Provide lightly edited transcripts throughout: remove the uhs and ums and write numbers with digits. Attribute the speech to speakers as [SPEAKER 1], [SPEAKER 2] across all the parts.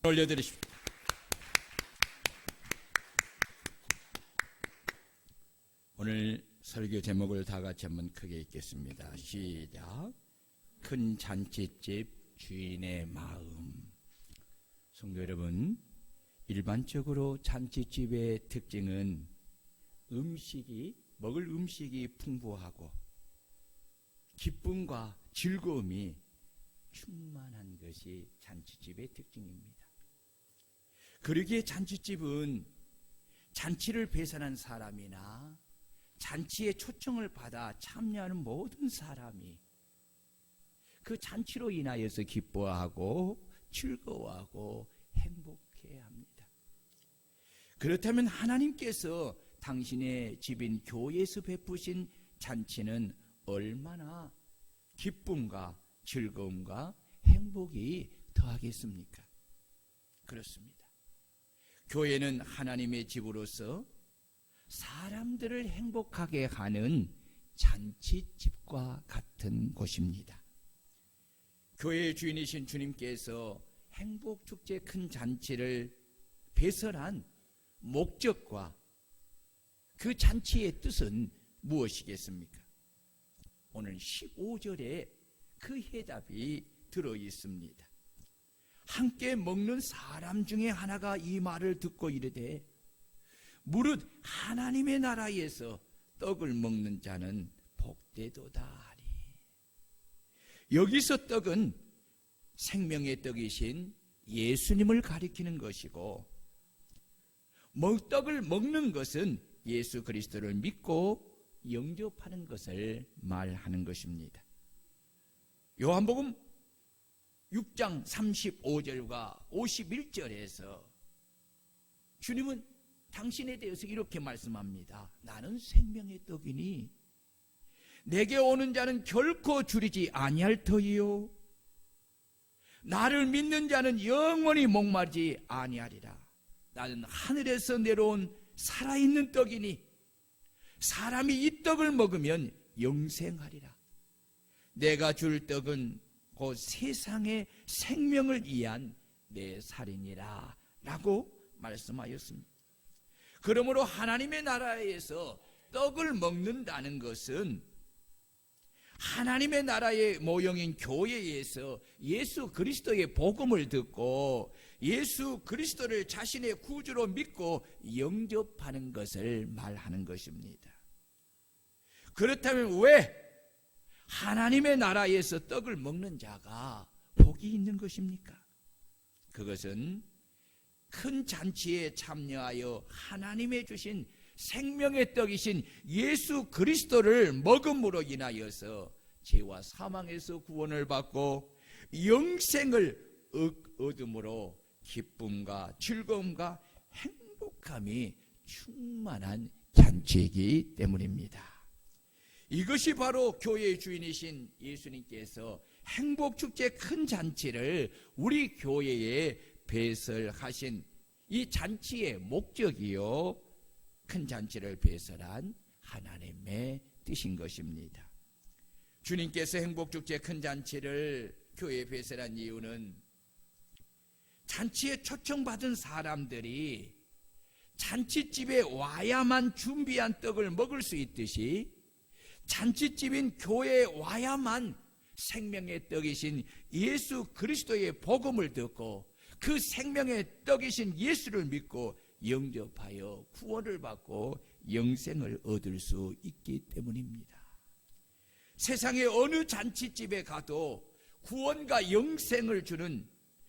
[SPEAKER 1] 올려드리십시오. 오늘 설교 제목을 다 같이 한번 크게 읽겠습니다. 시작. 큰 잔치집 주인의 마음. 성도 여러분, 일반적으로 잔치집의 특징은 먹을 음식이 풍부하고 기쁨과 즐거움이 충만한 것이 잔치집의 특징입니다. 그러기에 잔치집은 잔치를 배설한 사람이나 잔치에 초청을 받아 참여하는 모든 사람이 그 잔치로 인하여서 기뻐하고 즐거워하고 행복해야 합니다. 그렇다면 하나님께서 당신의 집인 교회에서 베푸신 잔치는 얼마나 기쁨과 즐거움과 행복이 더하겠습니까? 그렇습니다. 교회는 하나님의 집으로서 사람들을 행복하게 하는 잔치집과 같은 곳입니다. 교회의 주인이신 주님께서 행복축제 큰 잔치를 배설한 목적과 그 잔치의 뜻은 무엇이겠습니까? 오늘 15절에 그 해답이 들어 있습니다. 함께 먹는 사람 중에 하나가 이 말을 듣고 이르되 무릇 하나님의 나라에서 떡을 먹는 자는 복되도다 하리. 여기서 떡은 생명의 떡이신 예수님을 가리키는 것이고, 떡을 먹는 것은 예수 그리스도를 믿고 영접하는 것을 말하는 것입니다. 요한복음 6장 35절과 51절에서 주님은 당신에 대해서 이렇게 말씀합니다. 나는 생명의 떡이니 내게 오는 자는 결코 줄이지 아니할 터이요 나를 믿는 자는 영원히 목마르지 아니하리라. 나는 하늘에서 내려온 살아있는 떡이니 사람이 이 떡을 먹으면 영생하리라. 내가 줄 떡은 곧 세상의 생명을 위한 내 살이니라 라고 말씀하였습니다. 그러므로 하나님의 나라에서 떡을 먹는다는 것은 하나님의 나라의 모형인 교회에서 예수 그리스도의 복음을 듣고 예수 그리스도를 자신의 구주로 믿고 영접하는 것을 말하는 것입니다. 그렇다면 왜 하나님의 나라에서 떡을 먹는 자가 복이 있는 것입니까? 그것은 큰 잔치에 참여하여 하나님의 주신 생명의 떡이신 예수 그리스도를 먹음으로 인하여서 죄와 사망에서 구원을 받고 영생을 얻음으로 기쁨과 즐거움과 행복함이 충만한 잔치이기 때문입니다. 이것이 바로 교회의 주인이신 예수님께서 행복축제 큰 잔치를 우리 교회에 배설하신 이 잔치의 목적이요 큰 잔치를 배설한 하나님의 뜻인 것입니다. 주님께서 행복축제 큰 잔치를 교회에 배설한 이유는 잔치에 초청받은 사람들이 잔치집에 와야만 준비한 떡을 먹을 수 있듯이 잔치집인 교회에 와야만 생명의 떡이신 예수 그리스도의 복음을 듣고 그 생명의 떡이신 예수를 믿고 영접하여 구원을 받고 영생을 얻을 수 있기 때문입니다. 세상의 어느 잔치집에 가도 구원과 영생을 주는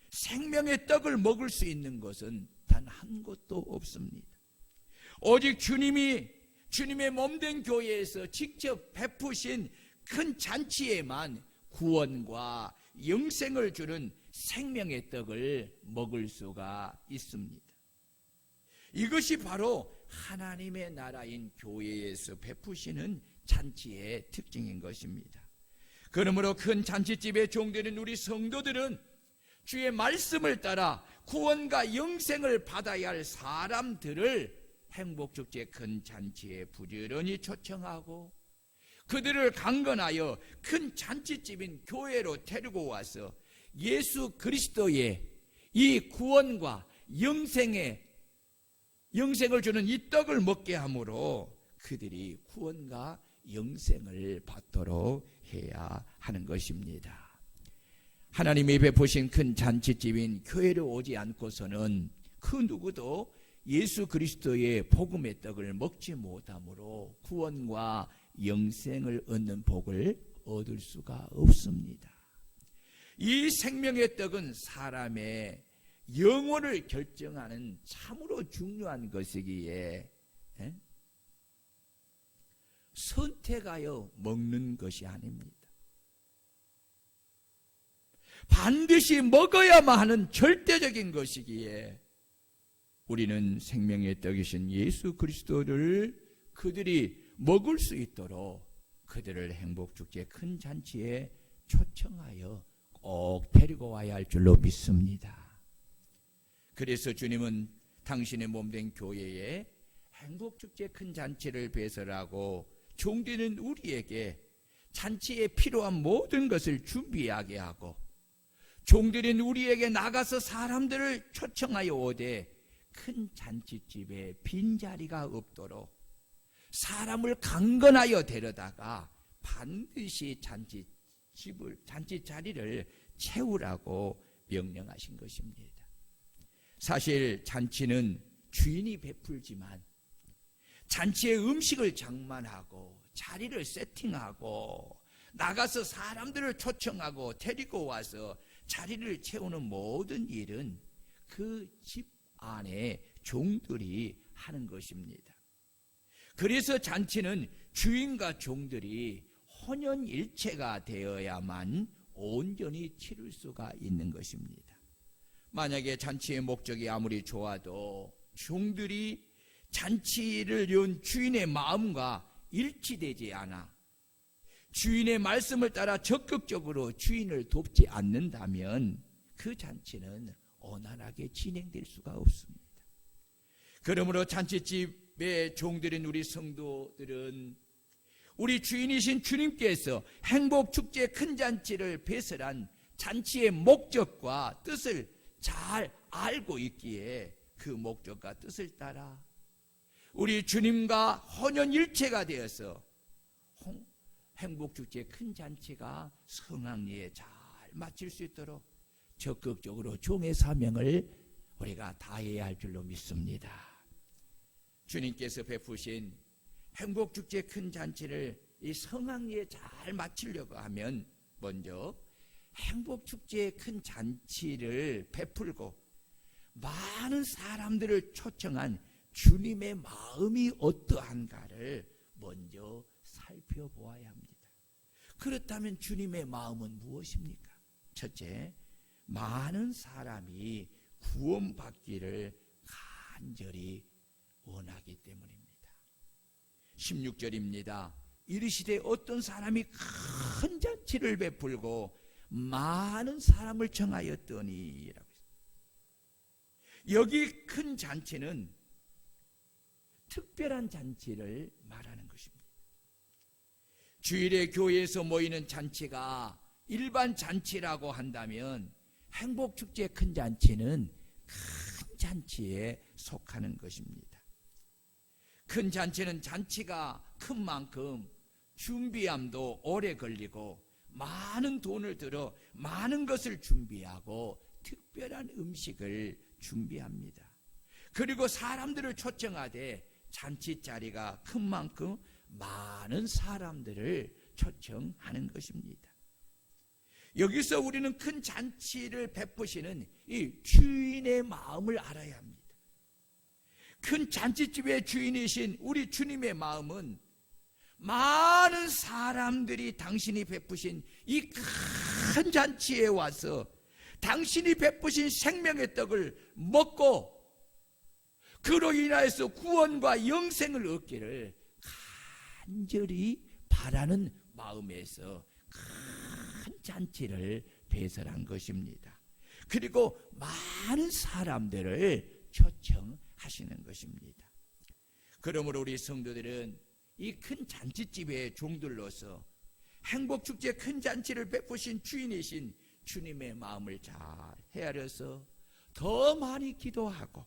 [SPEAKER 1] 생명의 떡을 먹을 수 있는 것은 단 한 곳도 없습니다. 오직 주님의 몸된 교회에서 직접 베푸신 큰 잔치에만 구원과 영생을 주는 생명의 떡을 먹을 수가 있습니다. 이것이 바로 하나님의 나라인 교회에서 베푸시는 잔치의 특징인 것입니다. 그러므로 큰 잔치집에 종되는 우리 성도들은 주의 말씀을 따라 구원과 영생을 받아야 할 사람들을 행복축제 큰 잔치에 부지런히 초청하고 그들을 강건하여 큰 잔치집인 교회로 데리고 와서 예수 그리스도의 이 구원과 영생을 주는 이 떡을 먹게 함으로 그들이 구원과 영생을 받도록 해야 하는 것입니다. 하나님이 베푸신 큰 잔치집인 교회를 오지 않고서는 그 누구도 예수 그리스도의 복음의 떡을 먹지 못함으로 구원과 영생을 얻는 복을 얻을 수가 없습니다. 이 생명의 떡은 사람의 영혼을 결정하는 참으로 중요한 것이기에 선택하여 먹는 것이 아닙니다. 반드시 먹어야만 하는 절대적인 것이기에 우리는 생명의 떡이신 예수 그리스도를 그들이 먹을 수 있도록 그들을 행복축제 큰 잔치에 초청하여 꼭 데리고 와야 할 줄로 믿습니다. 그래서 주님은 당신의 몸된 교회에 행복축제 큰 잔치를 배설하고 종되는 우리에게 잔치에 필요한 모든 것을 준비하게 하고 종들인 우리에게 나가서 사람들을 초청하여 오되 큰 잔치집에 빈자리가 없도록 사람을 강건하여 데려다가 반드시 잔치 자리를 채우라고 명령하신 것입니다. 사실 잔치는 주인이 베풀지만 잔치의 음식을 장만하고 자리를 세팅하고 나가서 사람들을 초청하고 데리고 와서 자리를 채우는 모든 일은 그 집 안에 종들이 하는 것입니다. 그래서 잔치는 주인과 종들이 혼연일체가 되어야만 온전히 치를 수가 있는 것입니다. 만약에 잔치의 목적이 아무리 좋아도 종들이 잔치를 연 주인의 마음과 일치되지 않아 주인의 말씀을 따라 적극적으로 주인을 돕지 않는다면 그 잔치는 원활하게 진행될 수가 없습니다. 그러므로 잔치집에 종들인 우리 성도들은 우리 주인이신 주님께서 행복축제 큰 잔치를 배설한 잔치의 목적과 뜻을 잘 알고 있기에 그 목적과 뜻을 따라 우리 주님과 혼연일체가 되어서 행복축제 큰 잔치가 성황리에 잘 마칠 수 있도록 적극적으로 종의 사명을 우리가 다해야 할 줄로 믿습니다. 주님께서 베푸신 행복축제 큰 잔치를 이 성황리에 잘 마치려고 하면 먼저 행복축제 큰 잔치를 베풀고 많은 사람들을 초청한 주님의 마음이 어떠한가를 먼저 살펴보아야 합니다. 그렇다면 주님의 마음은 무엇입니까? 첫째, 많은 사람이 구원받기를 간절히 원하기 때문입니다. 16절입니다. 이르시되 어떤 사람이 큰 잔치를 베풀고 많은 사람을 청하였더니 라고 했습니다. 여기 큰 잔치는 특별한 잔치를 말하는 것입니다. 주일에 교회에서 모이는 잔치가 일반 잔치라고 한다면 행복축제 큰 잔치는 큰 잔치에 속하는 것입니다. 큰 잔치는 잔치가 큰 만큼 준비함도 오래 걸리고 많은 돈을 들어 많은 것을 준비하고 특별한 음식을 준비합니다. 그리고 사람들을 초청하되 잔치 자리가 큰 만큼 많은 사람들을 초청하는 것입니다. 여기서 우리는 큰 잔치를 베푸시는 이 주인의 마음을 알아야 합니다. 큰 잔치집의 주인이신 우리 주님의 마음은 많은 사람들이 당신이 베푸신 이 큰 잔치에 와서 당신이 베푸신 생명의 떡을 먹고 그로 인하여서 구원과 영생을 얻기를 간절히 바라는 마음에서 큰 잔치를 배설한 것입니다. 그리고 많은 사람들을 초청하시는 것입니다. 그러므로 우리 성도들은 이 큰 잔치집의 종들로서 행복축제 큰 잔치를 베푸신 주인이신 주님의 마음을 잘 헤아려서 더 많이 기도하고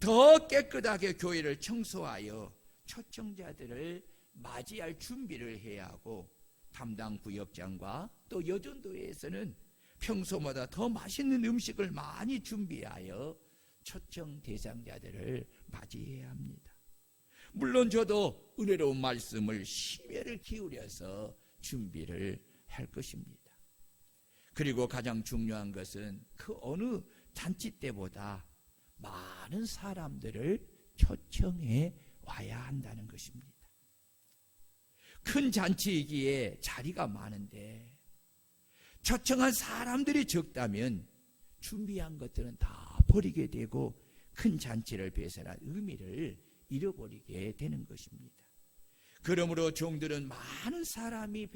[SPEAKER 1] 더 깨끗하게 교회를 청소하여 초청자들을 맞이할 준비를 해야 하고, 담당 구역장과 또 여전도에서는 평소보다 더 맛있는 음식을 많이 준비하여 초청 대상자들을 맞이해야 합니다. 물론 저도 은혜로운 말씀을 심혈을 기울여서 준비를 할 것입니다. 그리고 가장 중요한 것은 그 어느 잔치 때보다 많은 사람들을 초청해 와야 한다는 것입니다. 큰 잔치이기에 자리가 많은데 초청한 사람들이 적다면 준비한 것들은 다 버리게 되고 큰 잔치를 배설한 의미를 잃어버리게 되는 것입니다. 그러므로 종들은 많은 사람이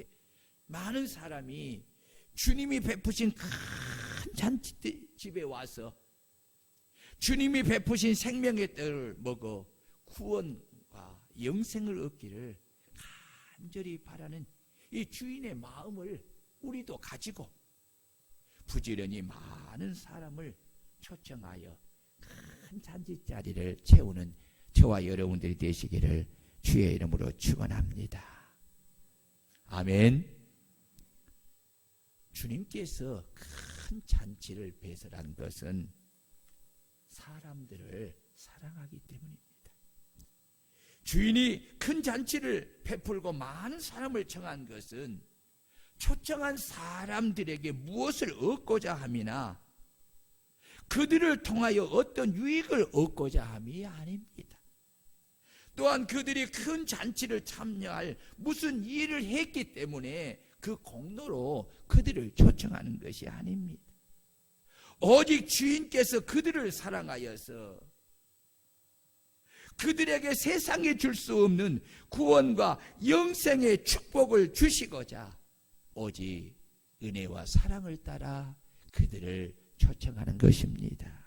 [SPEAKER 1] 주님이 베푸신 큰 잔치집에 와서 주님이 베푸신 생명의 떡을 먹어 구원과 영생을 얻기를 간절히 바라는 이 주인의 마음을 우리도 가지고 부지런히 많은 사람을 초청하여 큰 잔치자리를 채우는 저와 여러분들이 되시기를 주의 이름으로 축원합니다. 아멘. 주님께서 큰 잔치를 배설한 것은 사람들을 사랑하기 때문입니다. 주인이 큰 잔치를 베풀고 많은 사람을 청한 것은 초청한 사람들에게 무엇을 얻고자 함이나 그들을 통하여 어떤 유익을 얻고자 함이 아닙니다. 또한 그들이 큰 잔치를 참여할 무슨 일을 했기 때문에 그 공로로 그들을 초청하는 것이 아닙니다. 오직 주인께서 그들을 사랑하여서 그들에게 세상에 줄 수 없는 구원과 영생의 축복을 주시고자 오직 은혜와 사랑을 따라 그들을 초청하는 것입니다.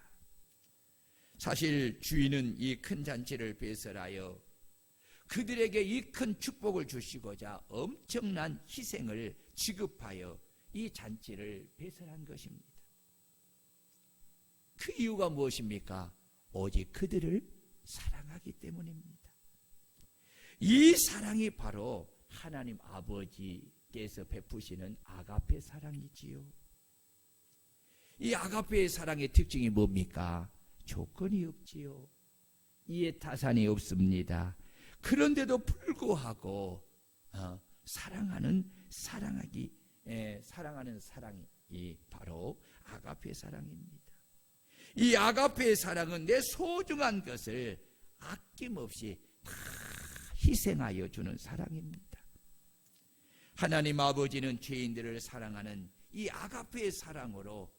[SPEAKER 1] 사실 주인은 이 큰 잔치를 배설하여 그들에게 이 큰 축복을 주시고자 엄청난 희생을 지급하여 이 잔치를 배설한 것입니다. 그 이유가 무엇입니까? 오직 그들을 사랑하기 때문입니다. 이 사랑이 바로 하나님 아버지께서 베푸시는 아가페 사랑이지요. 이 아가페의 사랑의 특징이 뭡니까? 조건이 없지요. 이해 타산이 없습니다. 그런데도 불구하고 사랑하는 사랑이 바로 아가페 사랑입니다. 이 아가페의 사랑은 내 소중한 것을 아낌없이 다 희생하여 주는 사랑입니다. 하나님 아버지는 죄인들을 사랑하는 이 아가페의 사랑으로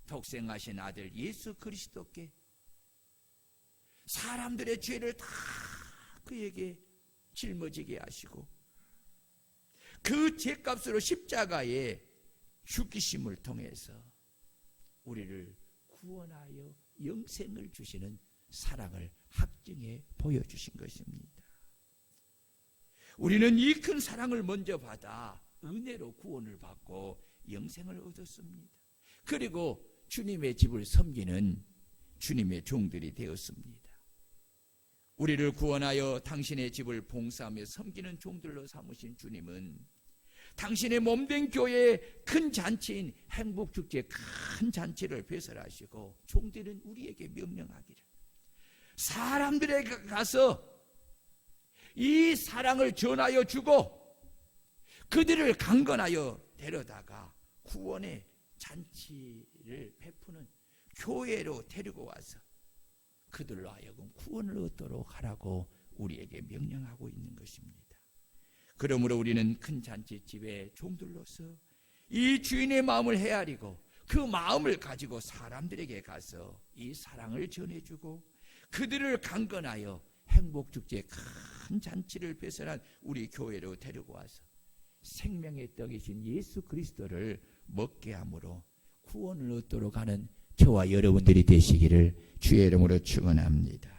[SPEAKER 1] 독생하신 아들 예수 그리스도께 사람들의 죄를 다 그에게 짊어지게 하시고 그 죄값으로 십자가에 죽이심을 통해서 우리를 구원하여 영생을 주시는 사랑을 확증해 보여주신 것입니다. 우리는 이 큰 사랑을 먼저 받아 은혜로 구원을 받고 영생을 얻었습니다. 그리고 주님의 집을 섬기는 주님의 종들이 되었습니다. 우리를 구원하여 당신의 집을 봉사하며 섬기는 종들로 삼으신 주님은 당신의 몸된 교회의 큰 잔치인 행복축제 큰 잔치를 배설하시고 종들은 우리에게 명령하기를 사람들에게 가서 이 사랑을 전하여 주고 그들을 강건하여 데려다가 구원의 잔치를 베푸는 교회로 데리고 와서 그들로 하여금 구원을 얻도록 하라고 우리에게 명령하고 있는 것입니다. 그러므로 우리는 큰 잔치집의 종들로서 이 주인의 마음을 헤아리고 그 마음을 가지고 사람들에게 가서 이 사랑을 전해주고 그들을 강건하여 행복축제 큰 잔치를 배설한 우리 교회로 데리고 와서 생명의 떡이신 예수 그리스도를 먹게 함으로 구원을 얻도록 하는 저와 여러분들이 되시기를 주의 이름으로 축원합니다.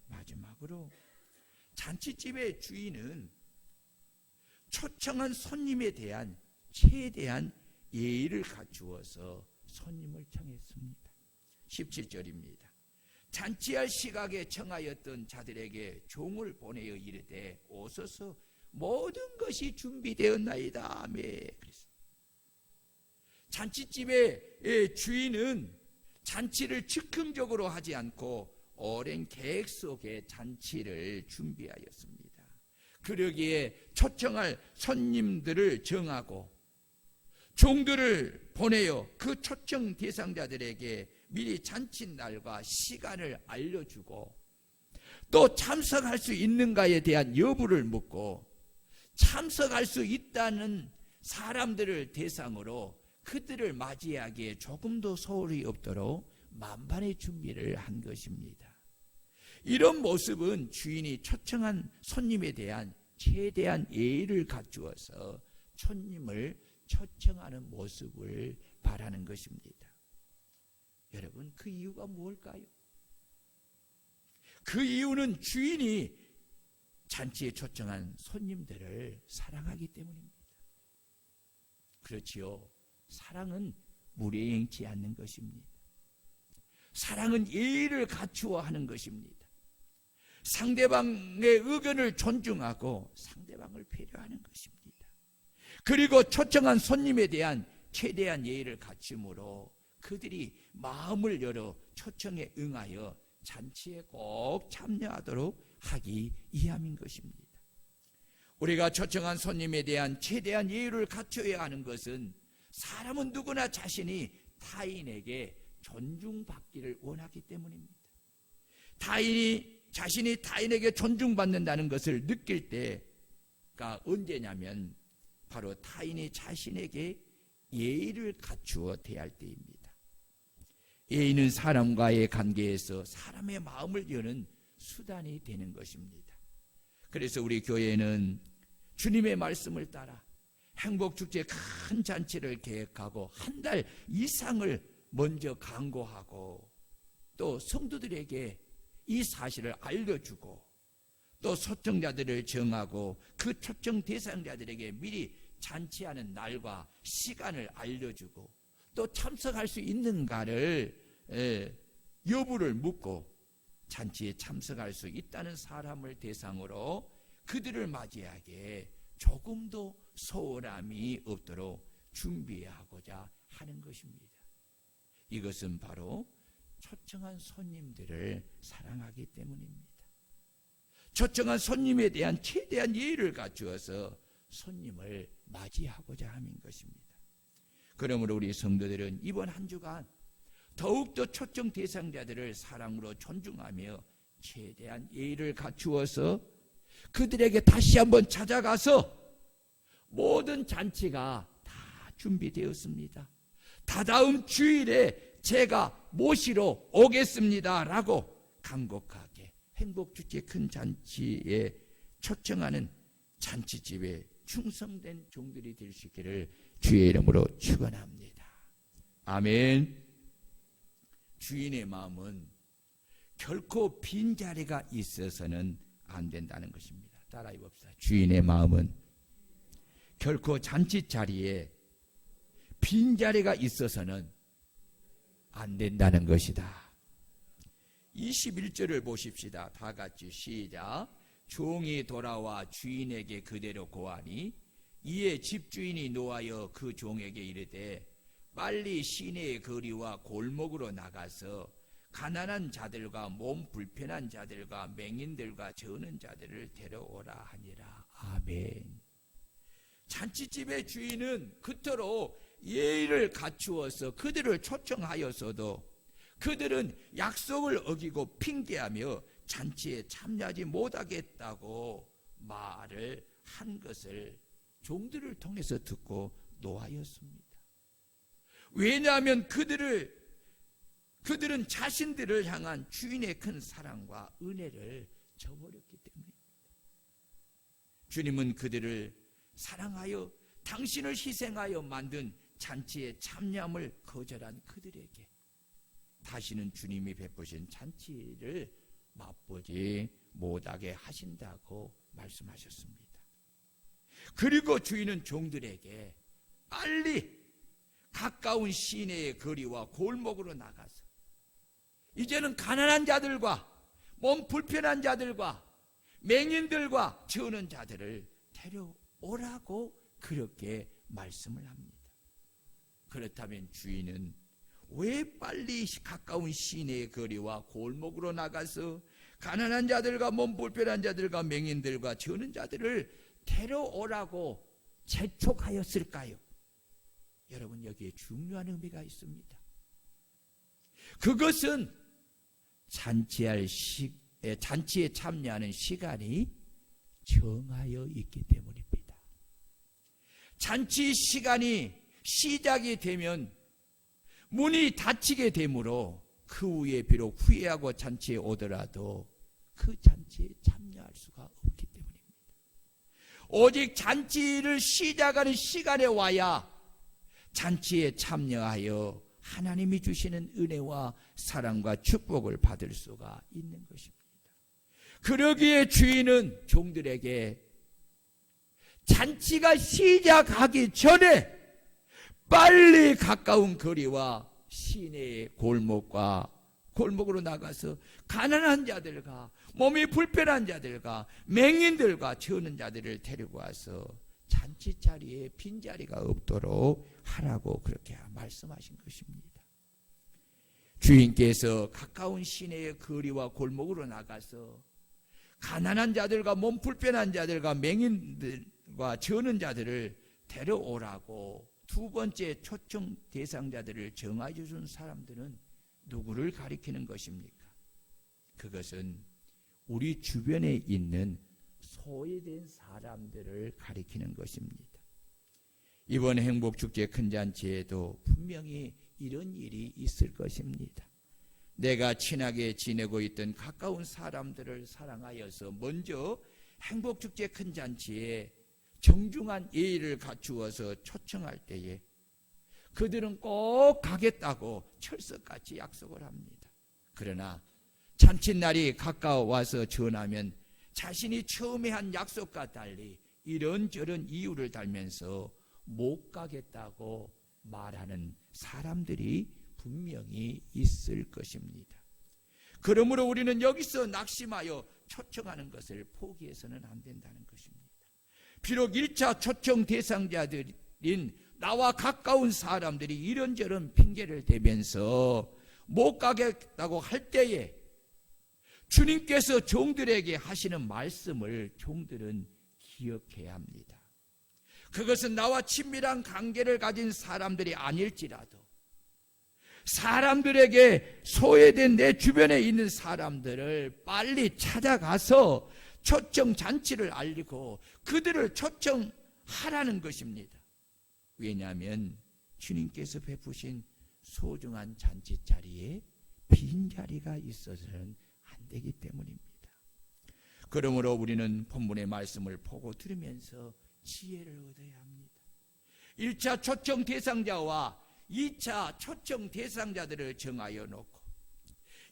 [SPEAKER 1] 마지막으로 잔치집의 주인은 초청한 손님에 대한 최대한 예의를 갖추어서 손님을 청했습니다. 17절입니다. 잔치할 시각에 청하였던 자들에게 종을 보내어 이르되 오소서 모든 것이 준비되었나이다. 아멘. 잔치집의 주인은 잔치를 즉흥적으로 하지 않고 오랜 계획 속에 잔치를 준비하였습니다. 그러기에 초청할 손님들을 정하고 종들을 보내어 그 초청 대상자들에게 미리 잔칫날과 시간을 알려주고 또 참석할 수 있는가에 대한 여부를 묻고 참석할 수 있다는 사람들을 대상으로 그들을 맞이하기에 조금도 소홀이 없도록 만반의 준비를 한 것입니다. 이런 모습은 주인이 초청한 손님에 대한 최대한 예의를 갖추어서 손님을 초청하는 모습을 바라는 것입니다. 여러분, 그 이유가 무엇일까요? 그 이유는 주인이 잔치에 초청한 손님들을 사랑하기 때문입니다. 그렇지요. 사랑은 무례행치 않는 것입니다. 사랑은 예의를 갖추어 하는 것입니다. 상대방의 의견을 존중하고 상대방을 배려하는 것입니다. 그리고 초청한 손님에 대한 최대한 예의를 갖춤으로 그들이 마음을 열어 초청에 응하여 잔치에 꼭 참여하도록 하기 위함인 것입니다. 우리가 초청한 손님에 대한 최대한 예의를 갖춰야 하는 것은 사람은 누구나 자신이 타인에게 존중받기를 원하기 때문입니다. 자신이 타인에게 존중받는다는 것을 느낄 때가 언제냐면 바로 타인이 자신에게 예의를 갖추어 대할 때입니다. 예의는 사람과의 관계에서 사람의 마음을 여는 수단이 되는 것입니다. 그래서 우리 교회는 주님의 말씀을 따라 행복축제 큰 잔치를 계획하고 한 달 이상을 먼저 강구하고 또 성도들에게 이 사실을 알려주고 또 초청자들을 정하고 그 초청 대상자들에게 미리 잔치하는 날과 시간을 알려주고 또 참석할 수 있는가를 여부를 묻고 잔치에 참석할 수 있다는 사람을 대상으로 그들을 맞이하게 조금도 소홀함이 없도록 준비하고자 하는 것입니다. 이것은 바로 초청한 손님들을 사랑하기 때문입니다. 초청한 손님에 대한 최대한 예의를 갖추어서 손님을 맞이하고자 하는 것입니다. 그러므로 우리 성도들은 이번 한 주간 더욱더 초청 대상자들을 사랑으로 존중하며 최대한 예의를 갖추어서 그들에게 다시 한번 찾아가서 모든 잔치가 다 준비되었습니다. 다다음 주일에 제가 모시러 오겠습니다 라고 간곡하게 행복축제 큰 잔치에 초청하는 잔치집에 충성된 종들이 될 수 있기를 주의 이름으로 축원합니다. 아멘. 주인의 마음은 결코 빈자리가 있어서는 안 된다는 것입니다. 따라해 봅시다. 주인의 마음은 결코 잔치 자리에 빈자리가 있어서는 안 된다는 것이다. 21절을 보십시다. 다 같이 시작. 종이 돌아와 주인에게 그대로 고하니 이에 집주인이 노하여 그 종에게 이르되 빨리 시내의 거리와 골목으로 나가서 가난한 자들과 몸 불편한 자들과 맹인들과 저는 자들을 데려오라 하니라. 아멘. 잔치집의 주인은 그토록 예의를 갖추어서 그들을 초청하였어도 그들은 약속을 어기고 핑계하며 잔치에 참여하지 못하겠다고 말을 한 것을 종들을 통해서 듣고 노하였습니다. 왜냐하면 그들은 자신들을 향한 주인의 큰 사랑과 은혜를 저버렸기 때문입니다. 주님은 그들을 사랑하여 당신을 희생하여 만든 잔치에 참여함을 거절한 그들에게 다시는 주님이 베푸신 잔치를 맛보지 못하게 하신다고 말씀하셨습니다. 그리고 주인은 종들에게 빨리 가까운 시내의 거리와 골목으로 나가서 이제는 가난한 자들과 몸 불편한 자들과 맹인들과 저는 자들을 데려오라고 그렇게 말씀을 합니다. 그렇다면 주인은 왜 빨리 가까운 시내의 거리와 골목으로 나가서 가난한 자들과 몸 불편한 자들과 맹인들과 저는 자들을 데려오라고 재촉하였을까요? 여러분, 여기에 중요한 의미가 있습니다. 그것은 잔치에 참여하는 시간이 정하여 있기 때문입니다. 잔치 시간이 시작이 되면 문이 닫히게 되므로 그 후에 비록 후회하고 잔치에 오더라도 그 잔치에 참여할 수가 없기 때문입니다. 오직 잔치를 시작하는 시간에 와야 잔치에 참여하여 하나님이 주시는 은혜와 사랑과 축복을 받을 수가 있는 것입니다. 그러기에 주인은 종들에게 잔치가 시작하기 전에 빨리 가까운 거리와 시내의 골목으로 나가서 가난한 자들과 몸이 불편한 자들과 맹인들과 저는 자들을 데리고 와서 잔치 자리에 빈자리가 없도록 하라고 그렇게 말씀하신 것입니다. 주인께서 가까운 시내의 거리와 골목으로 나가서 가난한 자들과 몸 불편한 자들과 맹인들과 저는 자들을 데려오라고 두 번째 초청 대상자들을 정하여 준 사람들은 누구를 가리키는 것입니까? 그것은 우리 주변에 있는 소외된 사람들을 가리키는 것입니다. 이번 행복축제 큰 잔치에도 분명히 이런 일이 있을 것입니다. 내가 친하게 지내고 있던 가까운 사람들을 사랑하여서 먼저 행복축제 큰 잔치에 정중한 예의를 갖추어서 초청할 때에 그들은 꼭 가겠다고 철석같이 약속을 합니다. 그러나 잔칫날이 가까워와서 전하면 자신이 처음에 한 약속과 달리 이런저런 이유를 달면서 못 가겠다고 말하는 사람들이 분명히 있을 것입니다. 그러므로 우리는 여기서 낙심하여 초청하는 것을 포기해서는 안 된다는 것입니다. 비록 1차 초청 대상자들인 나와 가까운 사람들이 이런저런 핑계를 대면서 못 가겠다고 할 때에 주님께서 종들에게 하시는 말씀을 종들은 기억해야 합니다. 그것은 나와 친밀한 관계를 가진 사람들이 아닐지라도 사람들에게 소외된 내 주변에 있는 사람들을 빨리 찾아가서 초청 잔치를 알리고 그들을 초청하라는 것입니다. 왜냐하면 주님께서 베푸신 소중한 잔치 자리에 빈자리가 있어서는 안 되기 때문입니다. 그러므로 우리는 본문의 말씀을 보고 들으면서 지혜를 얻어야 합니다. 1차 초청 대상자와 2차 초청 대상자들을 정하여 놓고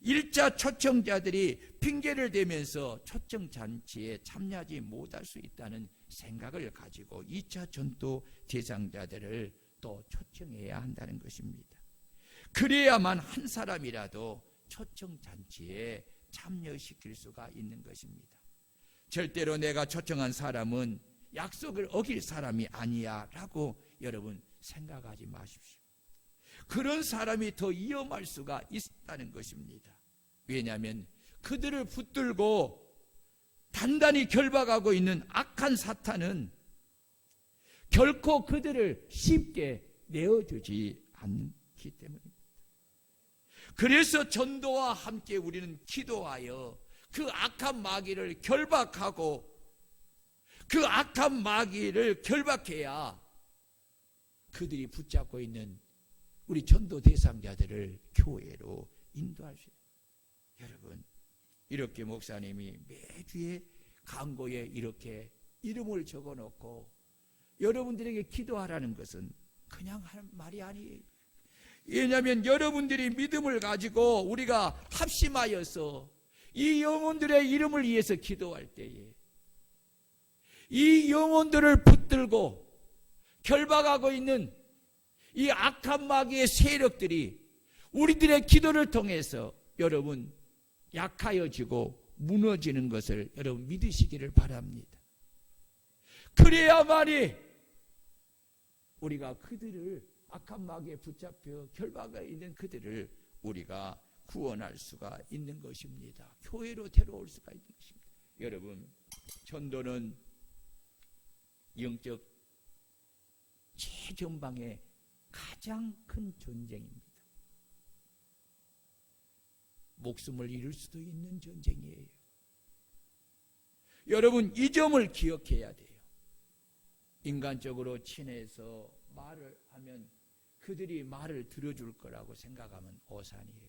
[SPEAKER 1] 1차 초청자들이 핑계를 대면서 초청 잔치에 참여하지 못할 수 있다는 생각을 가지고 2차 전도 대상자들을 또 초청해야 한다는 것입니다. 그래야만 한 사람이라도 초청 잔치에 참여시킬 수가 있는 것입니다. 절대로 내가 초청한 사람은 약속을 어길 사람이 아니야 라고 여러분 생각하지 마십시오. 그런 사람이 더 위험할 수가 있다는 것입니다. 왜냐하면 그들을 붙들고 단단히 결박하고 있는 악한 사탄은 결코 그들을 쉽게 내어주지 않기 때문입니다. 그래서 전도와 함께 우리는 기도하여 그 악한 마귀를 결박하고 그 악한 마귀를 결박해야 그들이 붙잡고 있는 우리 전도 대상자들을 교회로 인도할 수 있습니다. 여러분, 이렇게 목사님이 매주에 강고에 이렇게 이름을 적어놓고 여러분들에게 기도하라는 것은 그냥 할 말이 아니에요. 왜냐하면 여러분들이 믿음을 가지고 우리가 합심하여서 이 영혼들의 이름을 위해서 기도할 때에 이 영혼들을 붙들고 결박하고 있는 이 악한 마귀의 세력들이 우리들의 기도를 통해서 여러분 약하여지고 무너지는 것을 여러분 믿으시기를 바랍니다. 그래야만이 우리가 그들을 악한 마귀에 붙잡혀 결박에 있는 그들을 우리가 구원할 수가 있는 것입니다. 교회로 데려올 수가 있는 것입니다. 여러분, 전도는 영적 최전방의 가장 큰 전쟁입니다. 목숨을 잃을 수도 있는 전쟁이에요. 여러분, 이 점을 기억해야 돼요. 인간적으로 친해서 말을 하면 그들이 말을 들어줄 거라고 생각하면 오산이에요.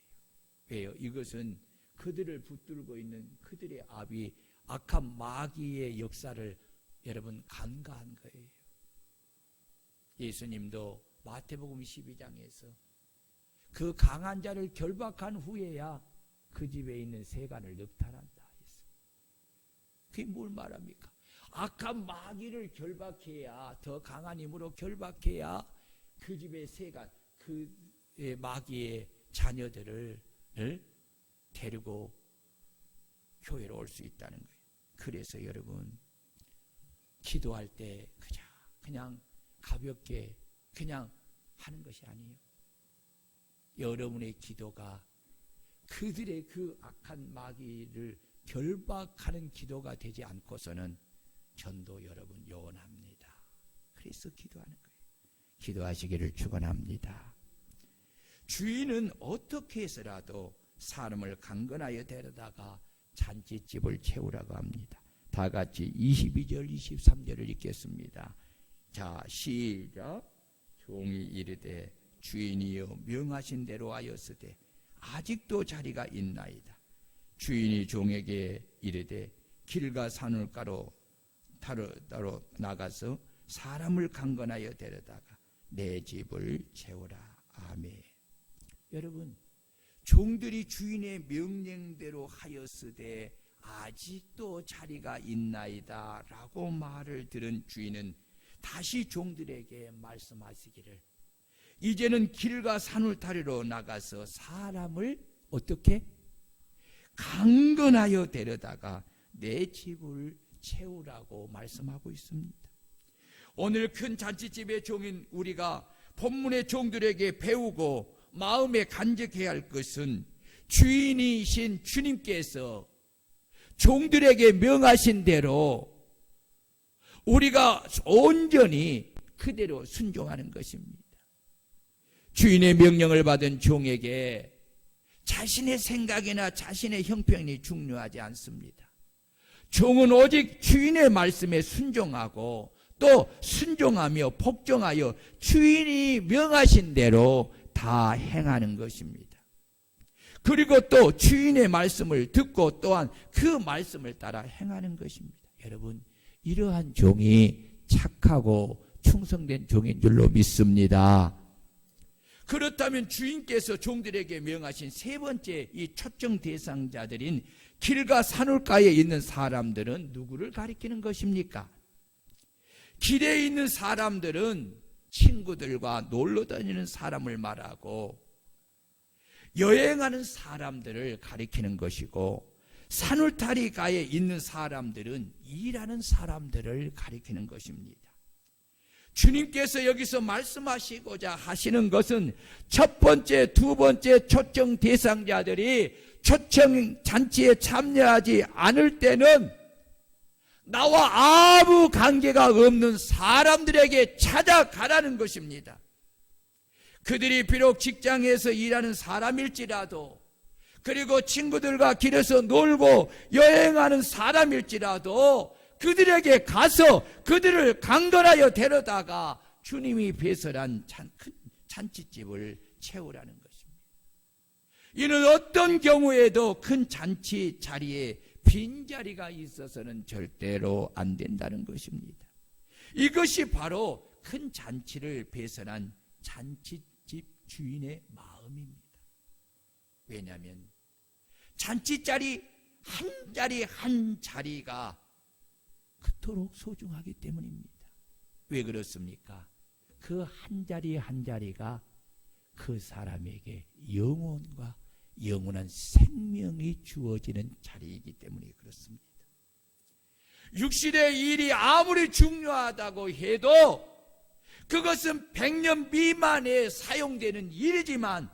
[SPEAKER 1] 왜요? 이것은 그들을 붙들고 있는 그들의 압이 악한 마귀의 역사를 여러분 간과한 거예요. 예수님도 마태복음 12장에서 그 강한 자를 결박한 후에야 그 집에 있는 세간을 넉탈한다 했어요. 그게 뭘 말합니까? 악한 마귀를 결박해야, 더 강한 힘으로 결박해야 그 집의 세간, 그 마귀의 자녀들을 데리고 교회로 올 수 있다는 거예요. 그래서 여러분, 기도할 때 그냥 가볍게 그냥 하는 것이 아니에요. 여러분의 기도가 그들의 그 악한 마귀를 결박하는 기도가 되지 않고서는 전도 여러분 요원합니다. 그래서 기도하는 거예요. 기도하시기를 축원합니다. 주인은 어떻게 해서라도 사람을 강건하여 데려다가 잔치집을 채우라고 합니다. 다 같이 22절 23절을 읽겠습니다. 자, 시작. 종이 이르되 주인이여 명하신 대로 하였으되 아직도 자리가 있나이다. 주인이 종에게 이르되 길과 산울가로 따로 나가서 사람을 강건하여 데려다가 내 집을 채우라. 아멘. 여러분, 종들이 주인의 명령대로 하였으되 아직도 자리가 있나이다 라고 말을 들은 주인은 다시 종들에게 말씀하시기를, 이제는 길과 산울타리로 나가서 사람을 어떻게? 강건하여 데려다가 내 집을 채우라고 말씀하고 있습니다. 오늘 큰 잔치집의 종인 우리가 본문의 종들에게 배우고 마음에 간직해야 할 것은 주인이신 주님께서 종들에게 명하신 대로 우리가 온전히 그대로 순종하는 것입니다. 주인의 명령을 받은 종에게 자신의 생각이나 자신의 형편이 중요하지 않습니다. 종은 오직 주인의 말씀에 순종하고 또 순종하며 복종하여 주인이 명하신 대로 다 행하는 것입니다. 그리고 또 주인의 말씀을 듣고 또한 그 말씀을 따라 행하는 것입니다. 여러분, 이러한 종이 착하고 충성된 종인 줄로 믿습니다. 그렇다면 주인께서 종들에게 명하신 세 번째 이 초청 대상자들인 길과 산울가에 있는 사람들은 누구를 가리키는 것입니까? 길에 있는 사람들은 친구들과 놀러 다니는 사람을 말하고 여행하는 사람들을 가리키는 것이고, 산울타리가에 있는 사람들은 일하는 사람들을 가리키는 것입니다. 주님께서 여기서 말씀하시고자 하시는 것은 첫 번째, 두 번째 초청 대상자들이 초청 잔치에 참여하지 않을 때는 나와 아무 관계가 없는 사람들에게 찾아가라는 것입니다. 그들이 비록 직장에서 일하는 사람일지라도, 그리고 친구들과 길에서 놀고 여행하는 사람일지라도 그들에게 가서 그들을 강건하여 데려다가 주님이 배설한 큰 잔치집을 채우라는 것입니다. 이는 어떤 경우에도 큰 잔치 자리에 빈자리가 있어서는 절대로 안 된다는 것입니다. 이것이 바로 큰 잔치를 배설한 잔치집 주인의 마음입니다. 왜냐하면 잔치자리 한 자리 한 자리가 그토록 소중하기 때문입니다. 왜 그렇습니까? 그 한 자리 한 자리가 그 사람에게 영혼과 영원한 생명이 주어지는 자리이기 때문에 그렇습니다. 육신의 일이 아무리 중요하다고 해도 그것은 100년 미만에 사용되는 일이지만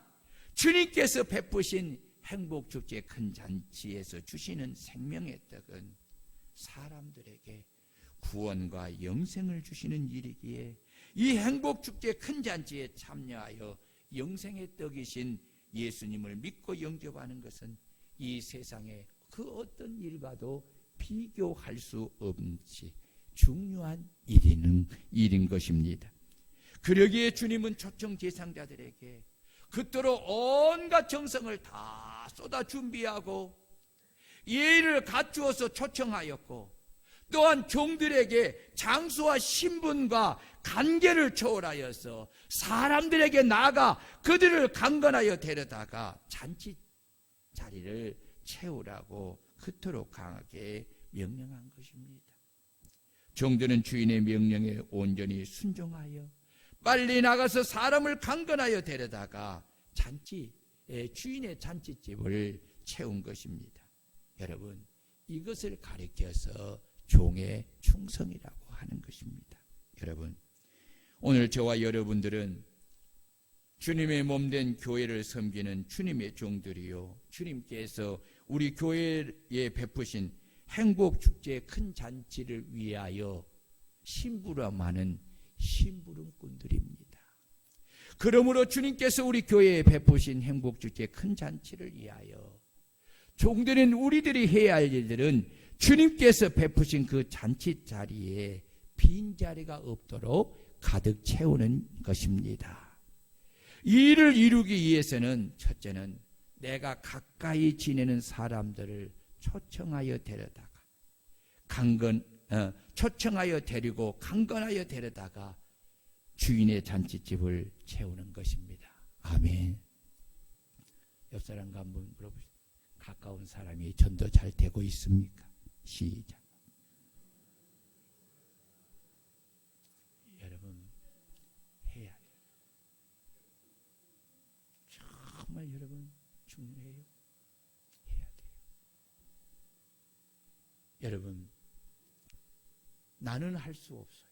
[SPEAKER 1] 주님께서 베푸신 행복축제 큰 잔치에서 주시는 생명의 떡은 사람들에게 구원과 영생을 주시는 일이기에 이 행복축제 큰 잔치에 참여하여 영생의 떡이신 예수님을 믿고 영접하는 것은 이 세상의 그 어떤 일과도 비교할 수 없이 중요한 일인 것입니다. 그러기에 주님은 초청 대상자들에게 그토록 온갖 정성을 다 쏟아 준비하고 예의를 갖추어서 초청하였고 또한 종들에게 장수와 신분과 관계를 초월하여서 사람들에게 나아가 그들을 강건하여 데려다가 잔치 자리를 채우라고 그토록 강하게 명령한 것입니다. 종들은 주인의 명령에 온전히 순종하여 빨리 나가서 사람을 강건하여 데려다가 주인의 잔치집을 채운 것입니다. 여러분, 이것을 가리켜서 종의 충성이라고 하는 것입니다. 여러분, 오늘 저와 여러분들은 주님의 몸된 교회를 섬기는 주님의 종들이요, 주님께서 우리 교회에 베푸신 행복축제 큰 잔치를 위하여 심부름하는 심부름꾼들입니다. 그러므로 주님께서 우리 교회에 베푸신 행복축제 큰 잔치를 위하여 종들인 우리들이 해야 할 일들은 주님께서 베푸신 그 잔치 자리에 빈자리가 없도록 가득 채우는 것입니다. 이 일을 이루기 위해서는 첫째는 내가 가까이 지내는 사람들을 초청하여 데려다가 초청하여 데리고 강건하여 데려다가 주인의 잔치집을 채우는 것입니다. 아멘. 옆 사람과 한번 물어보시죠. 가까운 사람이 전도 잘 되고 있습니까? 시작. 여러분, 해야 돼요. 정말 여러분 중요해요. 해야 돼요. 여러분, 나는 할 수 없어요.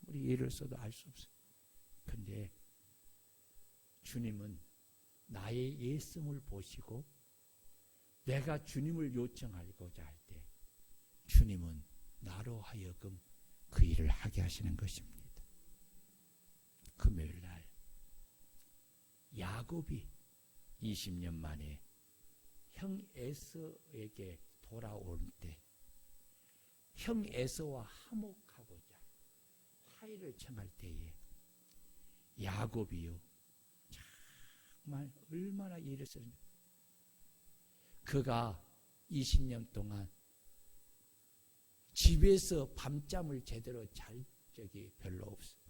[SPEAKER 1] 우리 예를 써도 알 수 없어요. 그런데 주님은 나의 예성을 보시고 내가 주님을 요청하고자 할 때 주님은 나로 하여금 그 일을 하게 하시는 것입니다. 금요일 날 야곱이 20년 만에 형 에서에게 돌아올 때 형 에서와 화목하고자 화해를 청할 때에 야곱이요 정말 얼마나 일을 쓰는지 그가 20년 동안 집에서 밤잠을 제대로 잘 적이 별로 없어요.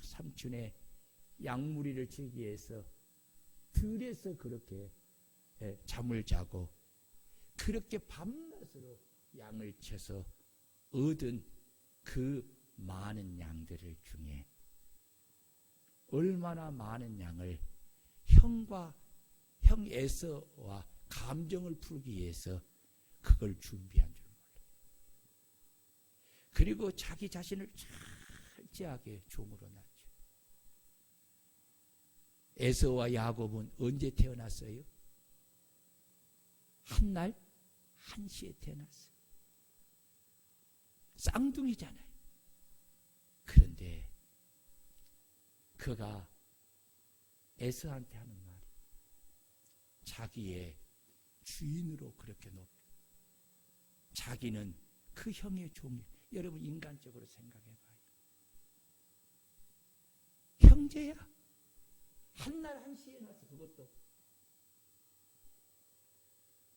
[SPEAKER 1] 삼촌의 양무리를 치기 위해서 들에서 그렇게 잠을 자고 그렇게 밤낮으로 양을 쳐서 얻은 그 많은 양들을 중에 얼마나 많은 양을 형 에서와 감정을 풀기 위해서 그걸 준비한 줄 몰라요. 그리고 자기 자신을 철저하게 종으로 낳죠. 에서와 야곱은 언제 태어났어요? 한날 1시에 태어났어요. 쌍둥이잖아요. 그런데 그가 에서한테 하는 말이 자기의 주인으로 그렇게 높여 자기는 그 형의 종이 여러분 인간적으로 생각해봐요. 형제야. 한날 1시에 나서 그것도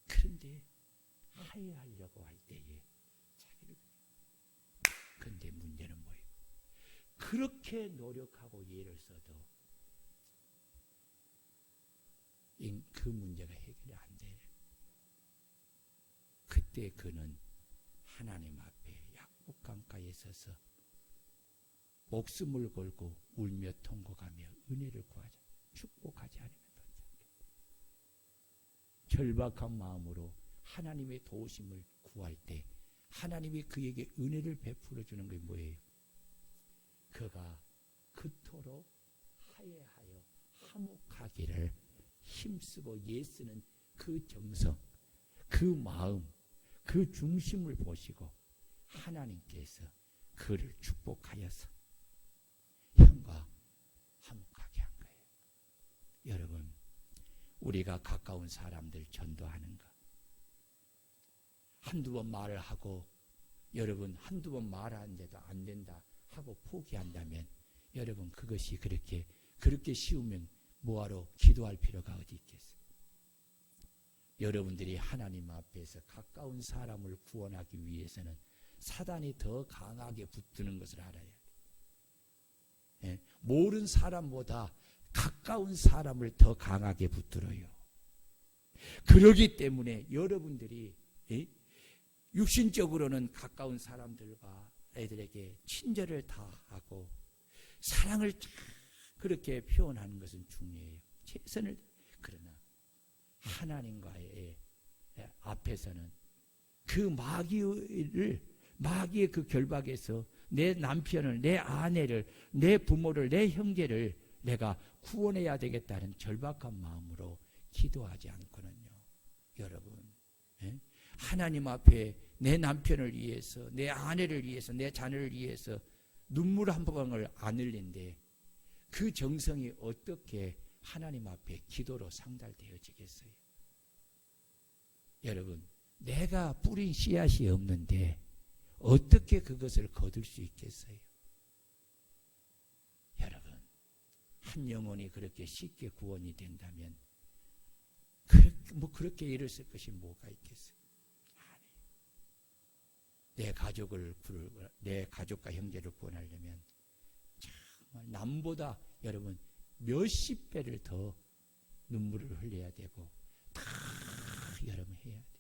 [SPEAKER 1] 그런데 화해하려고 할 때에 자기를 그런데 문제는 뭐예요? 그렇게 노력하고 예를 써도 그 문제가 해결이 안 돼요. 그때 그는 하나님 앞에 약복강가에 서서 목숨을 걸고 울며 통곡하며 은혜를 구하자. 축복하지 않으면 받지 않겠다. 절박한 마음으로 하나님의 도우심을 구할 때 하나님이 그에게 은혜를 베풀어 주는 게 뭐예요? 그가 그토록 화해하여 화목하기를 힘쓰고 애쓰는 그 정성, 그 마음, 그 중심을 보시고 하나님께서 그를 축복하여서 형과 화목하게 한 거예요. 여러분, 우리가 가까운 사람들 전도하는가? 한두 번 말을 하고 여러분 한두 번 말하는데도 안 된다 하고 포기한다면 여러분 그것이 그렇게 쉬우면 뭐하러 기도할 필요가 어디 있겠어요? 여러분들이 하나님 앞에서 가까운 사람을 구원하기 위해서는 사단이 더 강하게 붙드는 것을 알아야 돼요. 예, 모르는 사람보다 가까운 사람을 더 강하게 붙들어요. 그러기 때문에 여러분들이 육신적으로는 가까운 사람들과 애들에게 친절을 다하고 사랑을 그렇게 표현하는 것은 중요해요. 최선을. 그러나 하나님과의 앞에서는 그 마귀의 그 결박에서 내 남편을, 내 아내를, 내 부모를, 내 형제를 내가 구원해야 되겠다는 절박한 마음으로 기도하지 않고는요. 여러분, 하나님 앞에 내 남편을 위해서, 내 아내를 위해서, 내 자녀를 위해서 눈물 한 방울 안 흘린데 그 정성이 어떻게 하나님 앞에 기도로 상달되어지겠어요? 여러분, 내가 뿌린 씨앗이 없는데 어떻게 그것을 거둘 수 있겠어요? 여러분, 한 영혼이 그렇게 쉽게 구원이 된다면 그렇게 일었을 것이 뭐가 있겠어요? 아니, 내 가족과 형제를 구원하려면 정말 남보다 여러분 몇십 배를 더 눈물을 흘려야 되고 다 여러분 해야 돼요.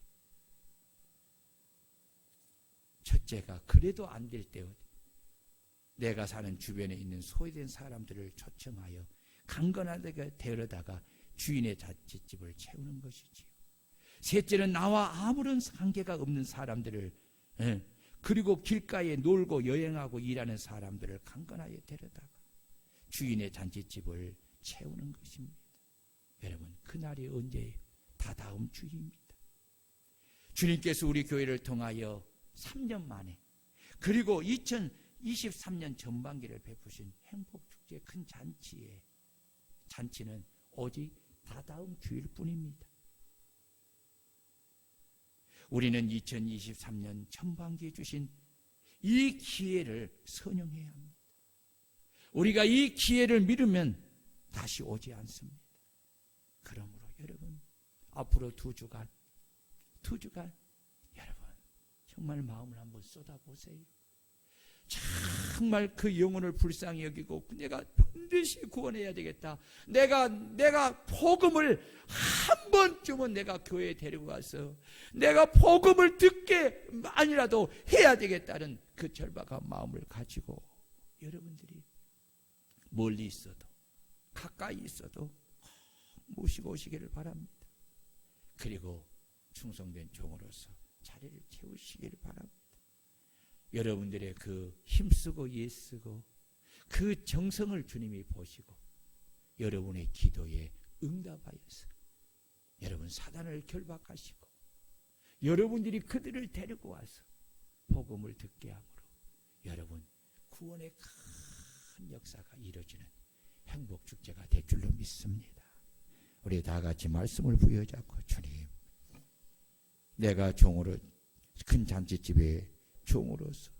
[SPEAKER 1] 첫째가 그래도 안 될 때 내가 사는 주변에 있는 소외된 사람들을 초청하여 강건하게 데려다가 주인의 자취집을 채우는 것이지요. 셋째는 나와 아무런 관계가 없는 사람들을 그리고 길가에 놀고 여행하고 일하는 사람들을 강건하게 데려다가 주인의 잔치집을 채우는 것입니다. 여러분, 그날이 언제예요? 다다음 주입니다. 주님께서 우리 교회를 통하여 3년 만에 그리고 2023년 전반기를 베푸신 행복축제 큰 잔치는 오직 다다음 주일 뿐입니다. 우리는 2023년 전반기에 주신 이 기회를 선용해야 합니다. 우리가 이 기회를 미루면 다시 오지 않습니다. 그러므로 여러분, 앞으로 두 주간 여러분 정말 마음을 한번 쏟아보세요. 정말 그 영혼을 불쌍히 여기고 내가 반드시 구원해야 되겠다. 내가 복음을 한 번쯤은 내가 교회에 데리고 가서 내가 복음을 듣게 아니라도 해야 되겠다는 그 절박한 마음을 가지고 여러분들이 멀리 있어도 가까이 있어도 모시고 오시기를 바랍니다. 그리고 충성된 종으로서 자리를 채우시기를 바랍니다. 여러분들의 그 힘쓰고 애쓰고 그 정성을 주님이 보시고 여러분의 기도에 응답하여서 여러분 사단을 결박하시고 여러분들이 그들을 데리고 와서 복음을 듣게 함으로 여러분 구원의 큰 역사가 이루어지는 행복축제가 될 줄로 믿습니다. 우리 다 같이 말씀을 부여잡고 주님, 내가 종으로 큰 잔치집에 종으로서